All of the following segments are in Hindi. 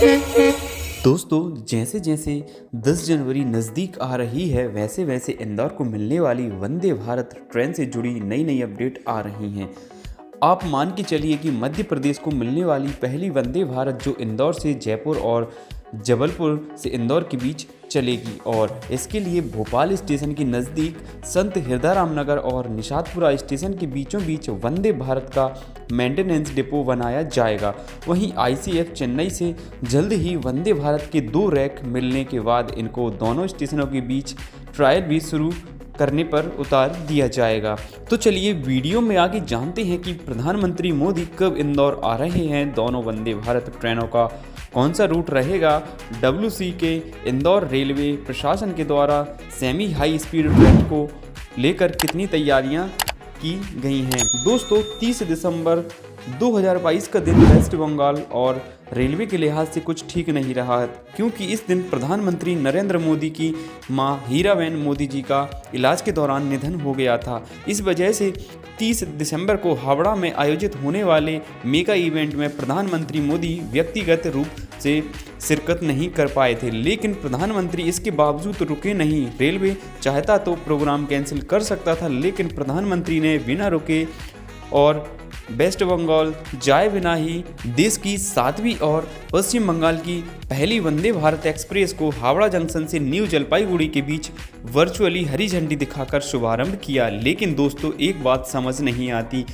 दोस्तों, जैसे जैसे 10 जनवरी नज़दीक आ रही है, वैसे वैसे इंदौर को मिलने वाली वंदे भारत ट्रेन से जुड़ी नई नई अपडेट आ रही हैं। आप मान के चलिए कि मध्य प्रदेश को मिलने वाली पहली वंदे भारत जो इंदौर से जयपुर और जबलपुर से इंदौर के बीच चलेगी, और इसके लिए भोपाल स्टेशन के नज़दीक संत हिरदाराम नगर और निषादपुरा स्टेशन के बीचों बीच वंदे भारत का मेंटेनेंस डिपो बनाया जाएगा। वहीं आईसीएफ चेन्नई से जल्द ही वंदे भारत के 2 रैक मिलने के बाद इनको दोनों स्टेशनों के बीच ट्रायल भी शुरू करने पर उतार दिया जाएगा। तो चलिए वीडियो में आगे जानते हैं कि प्रधानमंत्री मोदी कब इंदौर आ रहे हैं, दोनों वंदे भारत ट्रेनों का कौन सा रूट रहेगा, डब्ल्यूसी के इंदौर रेलवे प्रशासन के द्वारा सेमी हाई स्पीड ट्रेन को लेकर कितनी तैयारियां की गई हैं। दोस्तों, 30 दिसंबर 2022 का दिन वेस्ट बंगाल और रेलवे के लिहाज से कुछ ठीक नहीं रहा, क्योंकि इस दिन प्रधानमंत्री नरेंद्र मोदी की मां हीराबेन मोदी जी का इलाज के दौरान निधन हो गया था। इस वजह से 30 दिसंबर को हावड़ा में आयोजित होने वाले मेगा इवेंट में प्रधानमंत्री मोदी व्यक्तिगत रूप से शिरकत नहीं कर पाए थे, लेकिन प्रधानमंत्री इसके बावजूद रुके नहीं। रेलवे चाहता तो प्रोग्राम कैंसिल कर सकता था, लेकिन प्रधानमंत्री ने बिना रुके और वेस्ट बंगाल जाए बिना ही देश की 7वीं और पश्चिम बंगाल की पहली वंदे भारत एक्सप्रेस को हावड़ा जंक्शन से न्यू जलपाईगुड़ी के बीच वर्चुअली हरी झंडी दिखाकर शुभारंभ किया। लेकिन दोस्तों, एक बात समझ नहीं आती,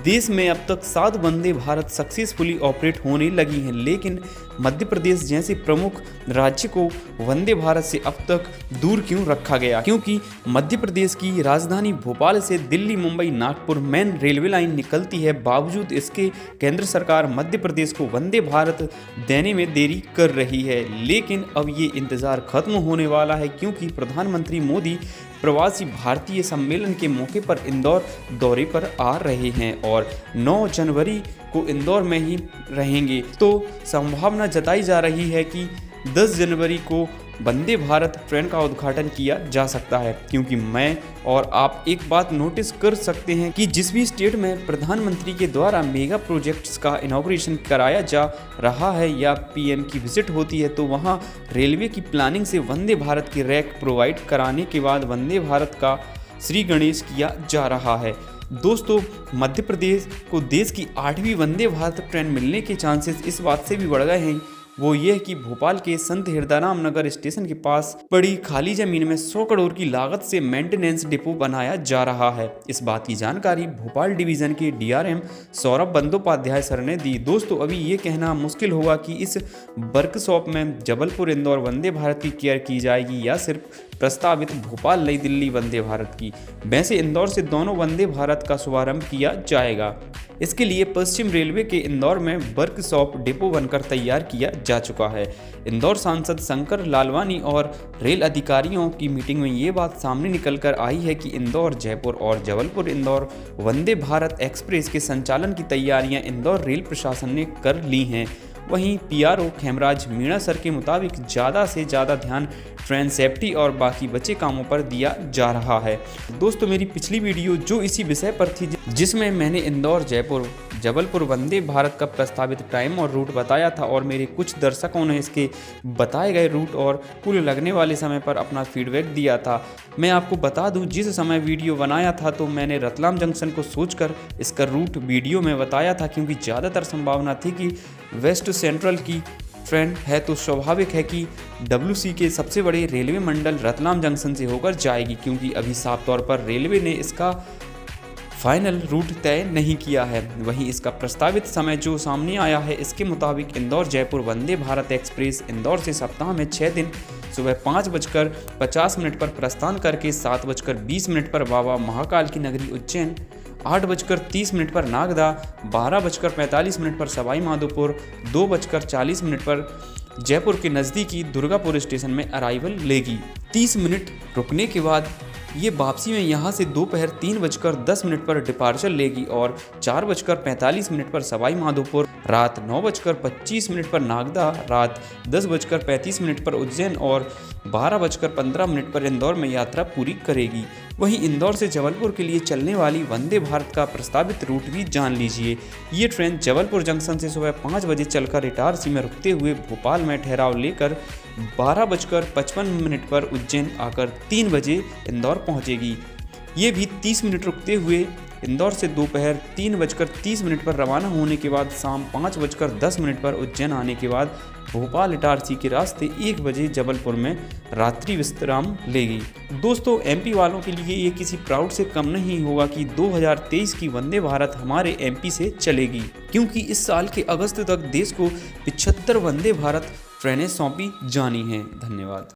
देश में अब तक 7 वंदे भारत सक्सेसफुली ऑपरेट होने लगी हैं, लेकिन मध्य प्रदेश जैसे प्रमुख राज्य को वंदे भारत से अब तक दूर क्यों रखा गया? क्योंकि मध्य प्रदेश की राजधानी भोपाल से Delhi, Mumbai, Nagpur main railway line निकलती है, बावजूद इसके केंद्र सरकार मध्य प्रदेश को वंदे भारत देने में देरी कर रही है। लेकिन अब ये इंतजार खत्म होने वाला है, क्योंकि प्रधानमंत्री मोदी प्रवासी भारतीय सम्मेलन के मौके पर इंदौर दौरे पर आ रहे हैं और 9 जनवरी को इंदौर में ही रहेंगे। तो संभावना जताई जा रही है कि 10 जनवरी को वंदे भारत ट्रेन का उद्घाटन किया जा सकता है, क्योंकि मैं और आप एक बात नोटिस कर सकते हैं कि जिस भी स्टेट में प्रधानमंत्री के द्वारा मेगा प्रोजेक्ट्स का इनॉग्रेशन कराया जा रहा है या पीएम की विजिट होती है, तो वहां रेलवे की प्लानिंग से वंदे भारत के रैक प्रोवाइड कराने के बाद वंदे भारत का श्री गणेश किया जा रहा है। दोस्तों, मध्य प्रदेश को देश की 8वीं वंदे भारत ट्रेन मिलने के चांसेस इस बात से भी बढ़ गए हैं, वो ये है कि भोपाल के संत हिरदाराम नगर स्टेशन के पास पड़ी खाली जमीन में 100 करोड़ की लागत से मेंटेनेंस डिपो बनाया जा रहा है। इस बात की जानकारी भोपाल डिवीजन के डीआरएम सौरभ बंदोपाध्याय सर ने दी। दोस्तों, अभी ये कहना मुश्किल होगा कि इस वर्कशॉप में जबलपुर इंदौर वंदे भारत की केयर की जाएगी या सिर्फ प्रस्तावित भोपाल नई दिल्ली वंदे भारत की। वैसे इंदौर से दोनों वंदे भारत का शुभारंभ किया जाएगा। इसके लिए पश्चिम रेलवे के इंदौर में वर्कशॉप डिपो बनकर तैयार किया जा चुका है। इंदौर सांसद शंकर लालवानी और रेल अधिकारियों की मीटिंग में ये बात सामने निकल कर आई है कि इंदौर, जयपुर और जबलपुर इंदौर वंदे भारत एक्सप्रेस के संचालन की तैयारियां इंदौर रेल प्रशासन ने कर ली हैं। वहीं पीआरओ खेमराज मीणा सर के मुताबिक ज़्यादा से ज़्यादा ध्यान ट्रेन सेफ्टी और बाकी बचे कामों पर दिया जा रहा है। दोस्तों, मेरी पिछली वीडियो जो इसी विषय पर थी, जिसमें मैंने इंदौर, जयपुर, जबलपुर वंदे भारत का प्रस्तावित टाइम और रूट बताया था, और मेरे कुछ दर्शकों ने इसके बताए गए रूट और कुल लगने वाले समय पर अपना फीडबैक दिया था। मैं आपको बता दूं, जिस समय वीडियो बनाया था तो मैंने रतलाम जंक्शन को सोचकर इसका रूट वीडियो में बताया था, क्योंकि ज़्यादातर संभावना थी कि वेस्ट सेंट्रल की ट्रेन है तो स्वाभाविक है कि डब्ल्यूसी के सबसे बड़े रेलवे मंडल रतलाम जंक्शन से होकर जाएगी, क्योंकि अभी साफ तौर पर रेलवे ने इसका फाइनल रूट तय नहीं किया है। वहीं इसका प्रस्तावित समय जो सामने आया है, इसके मुताबिक इंदौर जयपुर वंदे भारत एक्सप्रेस इंदौर से सप्ताह में 6 दिन सुबह 5:50 पर प्रस्थान करके 7:20 पर बाबा महाकाल की नगरी उज्जैन, 8:30 पर नागदा, 12:45 पर सवाई माधोपुर, 2:40 पर जयपुर के नज़दीकी दुर्गापुर स्टेशन में अराइवल लेगी। 30 मिनट रुकने के बाद ये वापसी में यहाँ से दोपहर 3:10 पर डिपार्चर लेगी और 4:45 पर सवाई माधोपुर, रात 9:25 पर नागदा, रात 10:35 पर उज्जैन और 12:15 पर इंदौर में यात्रा पूरी करेगी। वहीं इंदौर से जबलपुर के लिए चलने वाली वंदे भारत का प्रस्तावित रूट भी जान लीजिए। ये ट्रेन जबलपुर जंक्शन से सुबह 5 बजे चलकर इटारसी में रुकते हुए भोपाल में ठहराव लेकर 12:55 पर उज्जैन आकर 3 बजे इंदौर पहुंचेगी। ये भी 30 मिनट रुकते हुए इंदौर से दोपहर 3:30 पर रवाना होने के बाद शाम 5:10 पर उज्जैन आने के बाद भोपाल इटारसी के रास्ते 1 बजे जबलपुर में रात्रि विश्राम लेगी। दोस्तों, एमपी वालों के लिए ये किसी प्राउड से कम नहीं होगा कि 2023 की वंदे भारत हमारे एमपी से चलेगी, क्योंकि इस साल के अगस्त तक देश को 75 वंदे भारत ट्रेनें सौंपी जानी हैं। धन्यवाद।